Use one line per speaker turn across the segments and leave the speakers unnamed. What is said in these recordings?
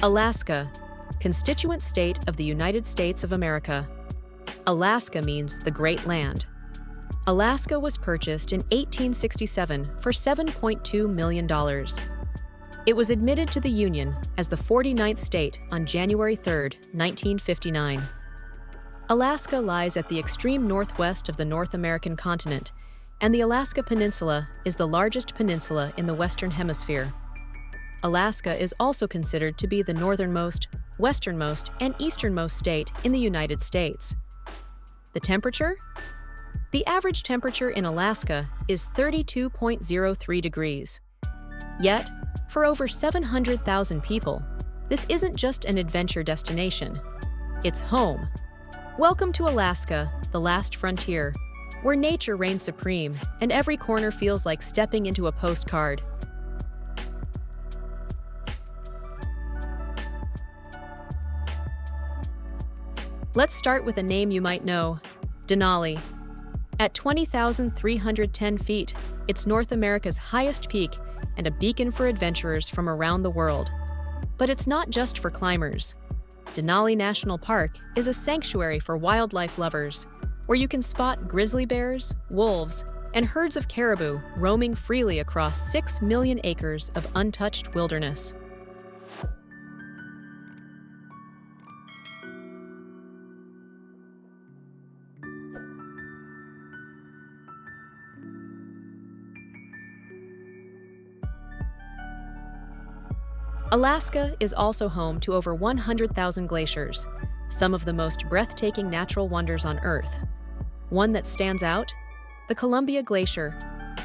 Alaska, constituent state of the United States of America. Alaska means the Great Land. Alaska was purchased in 1867 for $7.2 million. It was admitted to the Union as the 49th state on January 3, 1959. Alaska lies at the extreme northwest of the North American continent, and the Alaska Peninsula is the largest peninsula in the Western Hemisphere. Alaska is also considered to be the northernmost, westernmost, and easternmost state in the United States. The temperature? The average temperature in Alaska is 32.03 degrees. Yet, for over 700,000 people, this isn't just an adventure destination. It's home. Welcome to Alaska, the last frontier, where nature reigns supreme and every corner feels like stepping into a postcard. Let's start with a name you might know, Denali. At 20,310 feet, it's North America's highest peak and a beacon for adventurers from around the world. But it's not just for climbers. Denali National Park is a sanctuary for wildlife lovers, where you can spot grizzly bears, wolves, and herds of caribou roaming freely across 6 million acres of untouched wilderness. Alaska is also home to over 100,000 glaciers, some of the most breathtaking natural wonders on Earth. One that stands out? The Columbia Glacier.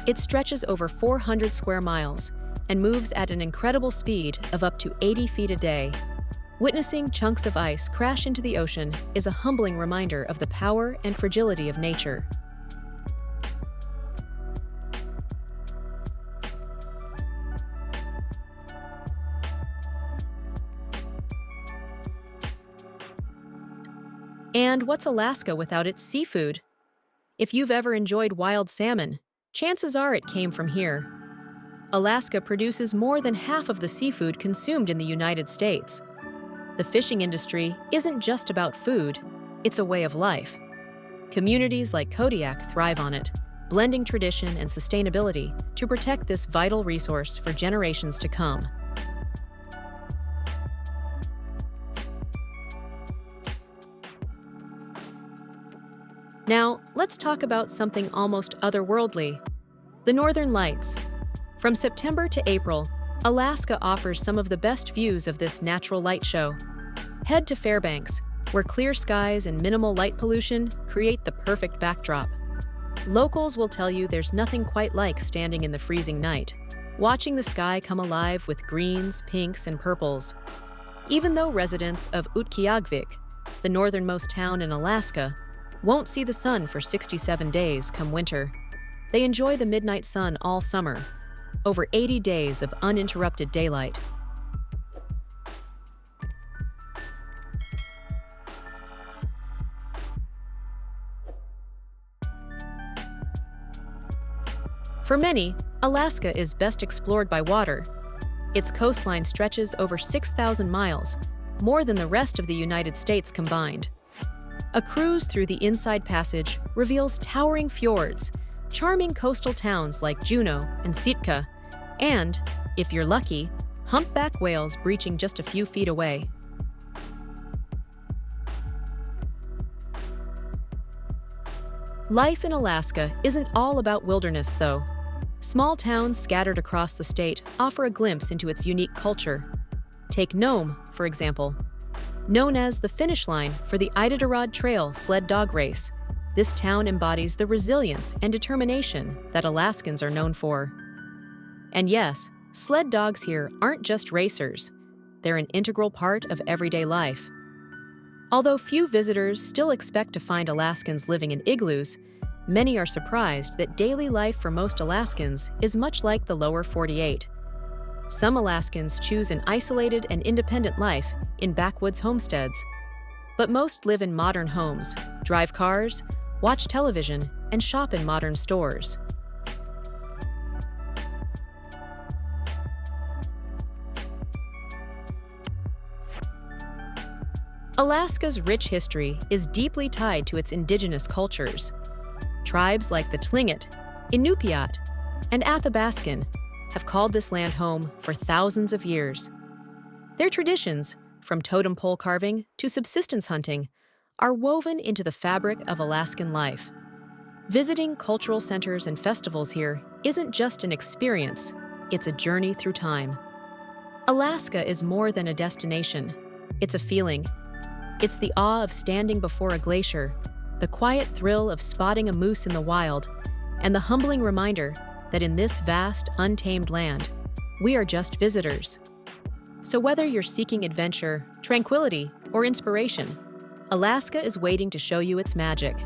It stretches over 400 square miles and moves at an incredible speed of up to 80 feet a day. Witnessing chunks of ice crash into the ocean is a humbling reminder of the power and fragility of nature. And what's Alaska without its seafood? If you've ever enjoyed wild salmon, chances are it came from here. Alaska produces more than half of the seafood consumed in the United States. The fishing industry isn't just about food, it's a way of life. Communities like Kodiak thrive on it, blending tradition and sustainability to protect this vital resource for generations to come. Now, let's talk about something almost otherworldly: the Northern Lights. From September to April, Alaska offers some of the best views of this natural light show. Head to Fairbanks, where clear skies and minimal light pollution create the perfect backdrop. Locals will tell you there's nothing quite like standing in the freezing night, watching the sky come alive with greens, pinks, and purples. Even though residents of Utqiagvik, the northernmost town in Alaska, won't see the sun for 67 days come winter, they enjoy the midnight sun all summer, over 80 days of uninterrupted daylight. For many, Alaska is best explored by water. Its coastline stretches over 6,000 miles, more than the rest of the United States combined. A cruise through the Inside Passage reveals towering fjords, charming coastal towns like Juneau and Sitka, and, if you're lucky, humpback whales breaching just a few feet away. Life in Alaska isn't all about wilderness, though. Small towns scattered across the state offer a glimpse into its unique culture. Take Nome, for example. Known as the finish line for the Iditarod Trail sled dog race, this town embodies the resilience and determination that Alaskans are known for. And yes, sled dogs here aren't just racers. They're an integral part of everyday life. Although few visitors still expect to find Alaskans living in igloos, many are surprised that daily life for most Alaskans is much like the lower 48. Some Alaskans choose an isolated and independent life in backwoods homesteads, but most live in modern homes, drive cars, watch television, and shop in modern stores. Alaska's rich history is deeply tied to its indigenous cultures. Tribes like the Tlingit, Inupiat, and Athabaskan have called this land home for thousands of years. Their traditions, from totem pole carving to subsistence hunting, are woven into the fabric of Alaskan life. Visiting cultural centers and festivals here isn't just an experience, it's a journey through time. Alaska is more than a destination, it's a feeling. It's the awe of standing before a glacier, the quiet thrill of spotting a moose in the wild, and the humbling reminder that in this vast, untamed land, we are just visitors. So whether you're seeking adventure, tranquility, or inspiration, Alaska is waiting to show you its magic.